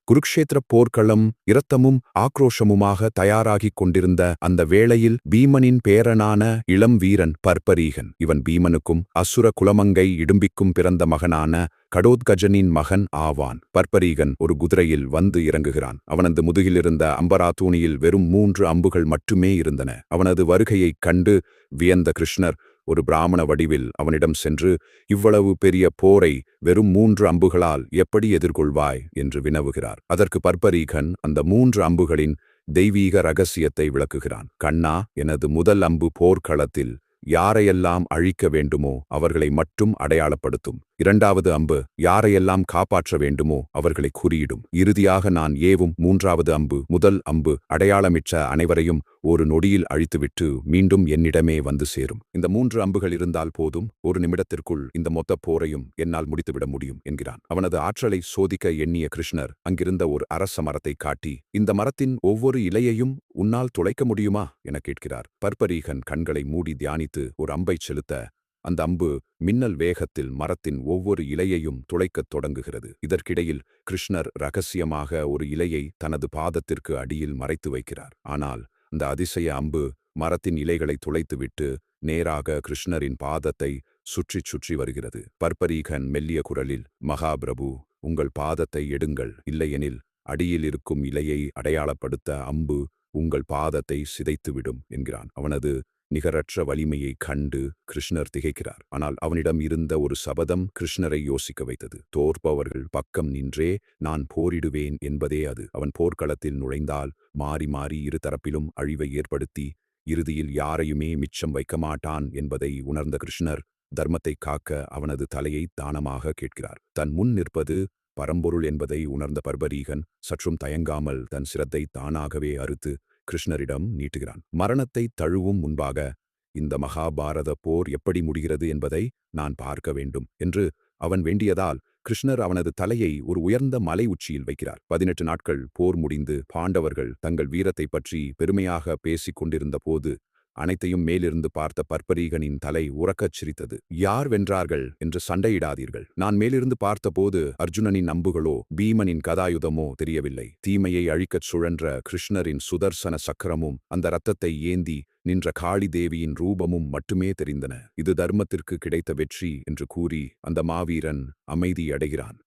குருக்ஷேத்திரப் போர்க்களம் இரத்தமும் ஆக்ரோஷமுமாக தயாராகிக் கொண்டிருந்த அந்த வேளையில் பீமனின் பேரனான இளம் வீரன் பர்பரீகன், இவன் பீமனுக்கும் அசுர குலமங்கை இடும்பிக்கும் பிறந்த மகனான கடோத்கஜனின் மகன் ஆவான். பர்பரீகன் ஒரு குதிரையில் வந்து இறங்குகிறான். அவனது முதுகிலிருந்த அம்பராத்தூணியில் வெறும் 3 அம்புகள் மட்டுமே இருந்தன. அவனது வருகையைக் கண்டு வியந்த கிருஷ்ணர் ஒரு பிராமண வடிவில் அவனிடம் சென்று, இவ்வளவு பெரிய போரை வெறும் 3 அம்புகளால் எப்படி எதிர்கொள்வாய் என்று வினவுகிறார். அதற்கு பர்பரீகன் அந்த 3 அம்புகளின் தெய்வீக ரகசியத்தை விளக்குகிறான். கண்ணா, எனது முதல் அம்பு போர்க்களத்தில் யாரையெல்லாம் அழிக்க வேண்டுமோ அவர்களை மட்டும் அடையாளப்படுத்தும். 2வது அம்பு யாரையெல்லாம் காப்பாற்ற வேண்டுமோ அவர்களை குறியிடும். இறுதியாக நான் ஏவும் 3வது அம்பு முதல் அம்பு அடையாளமிட்ட அனைவரையும் ஒரு நொடியில் அழித்துவிட்டு மீண்டும் என்னிடமே வந்து சேரும். இந்த 3 அம்புகள் இருந்தால் போதும், ஒரு நிமிடத்திற்குள் இந்த மொத்த போரையும் என்னால் முடித்துவிட முடியும் என்கிறான். அவனது ஆற்றலை சோதிக்க எண்ணிய கிருஷ்ணர் அங்கிருந்த ஒரு அரச மரத்தை காட்டி, இந்த மரத்தின் ஒவ்வொரு இலையையும் உன்னால் துளைக்க முடியுமா என கேட்கிறார். பர்பரீகன் கண்களை மூடி தியானித்து ஒரு அம்பைச் செலுத்த அந்த அம்பு மின்னல் வேகத்தில் மரத்தின் ஒவ்வொரு இலையையும் துளைக்கத் தொடங்குகிறது. இதற்கிடையில் கிருஷ்ணர் ரகசியமாக ஒரு இலையை தனது பாதத்திற்கு அடியில் மறைத்து வைக்கிறார். ஆனால் அந்த அதிசய அம்பு மரத்தின் இலைகளை துளைத்துவிட்டு நேராக கிருஷ்ணரின் பாதத்தை சுற்றி சுற்றி வருகிறது. பர்பரீகன் மெல்லிய குரலில், மகாபிரபு, உங்கள் பாதத்தை எடுங்கள், இல்லையெனில் அடியில் இருக்கும் இலையை அடையாளப்படுத்த அம்பு உங்கள் பாதத்தை சிதைத்துவிடும் என்கிறான். அவனது நிகரற்ற வலிமையைக் கண்டு கிருஷ்ணர் திகைக்கிறார். ஆனால் அவனிடம் இருந்த ஒரு சபதம் கிருஷ்ணரை யோசிக்க வைத்தது. தோற்பவர்கள் பக்கம் நின்றே நான் போரிடுவேன் என்பதே அது. அவன் போர்க்களத்தில் நுழைந்தால் மாறி மாறி இரு தரப்பிலும் அழிவை ஏற்படுத்தி இறுதியில் யாரையுமே மிச்சம் வைக்க மாட்டான் என்பதை உணர்ந்த கிருஷ்ணர் தர்மத்தை காக்க அவனது தலையை தானமாக கேட்கிறார். தன் முன் நிற்பது பரம்பொருள் என்பதை உணர்ந்த பர்பரீகன் சற்றும் தயங்காமல் தன் சிரத்தை தானாகவே அறுத்து கிருஷ்ணரிடம் நீட்டுகிறான். மரணத்தை தழுவும் முன்பாக இந்த மகாபாரத போர் எப்படி முடிகிறது என்பதை நான் பார்க்க வேண்டும் என்று அவன் வேண்டியதால் கிருஷ்ணர் அவனது தலையை ஒரு உயர்ந்த மலை உச்சியில் வைக்கிறார். 18 நாட்கள் போர் முடிந்து பாண்டவர்கள் தங்கள் வீரத்தை பற்றி பெருமையாக பேசிக் கொண்டிருந்த போது அனைத்தையும் மேலிருந்து பார்த்த பர்பரீகனின் தலை உறக்கச் சிரித்தது. யார் வென்றார்கள் என்று சண்டையிடாதீர்கள். நான் மேலிருந்து பார்த்தபோது அர்ஜுனனின் அம்புகளோ பீமனின் கதாயுதமோ தெரியவில்லை. தீமையை அழிக்கச் சுழன்ற கிருஷ்ணரின் சுதர்சன சக்கரமும் அந்த இரத்தத்தை ஏந்தி நின்ற காளி தேவியின் ரூபமும் மட்டுமே தெரிந்தன. இது தர்மத்திற்கு கிடைத்த வெற்றி என்று கூறி அந்த மாவீரன் அமைதியடைகிறான்.